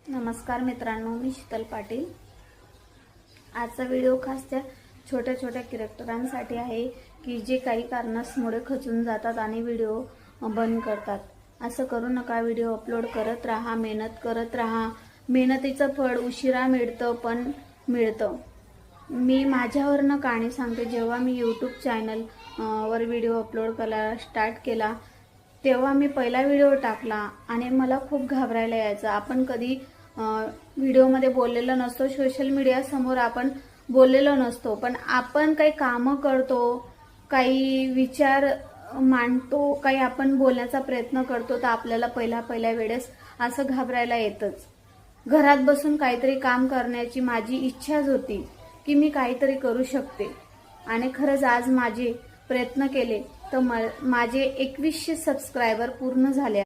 नमस्कार मित्रांनो, मी शीतल पाटील। आजचा व्हिडिओ खास त्या छोट्या छोट्या कॅरेक्टरांसाठी आहे की जे काही कारणामुळे खचून जातात आणि व्हिडिओ बंद करतात। असं करू नका। व्हिडिओ अपलोड करत राहा, मेहनत करत राहा। मेहनतीचं फळ उशिरा मिळतं पण मिळतं। मी माझ्यावरनं कहाणी सांगते। जेव्हा मी यूट्यूब चॅनल वर व्हिडिओ अपलोड करायला स्टार्ट केला तेव्हा मी पहिला व्हिडिओ टाकला आणि मला खूप घाबरायला यायचं। आपण कधी व्हिडिओमध्ये बोललेलो नसतो, सोशल मीडिया समोर आपण बोललेलो नसतो, पण आपण काही कामं करतो, काही विचार मांडतो, काही आपण बोलण्याचा प्रयत्न करतो तर आपल्याला पहिल्या वेळेस असं घाबरायला येतच। घरात बसून काहीतरी काम करण्याची माझी इच्छाच होती की मी काहीतरी करू शकते आणि खरंच आज माझे प्रयत्न केले तर माझे 2100 सबस्क्रायबर पूर्ण झाले।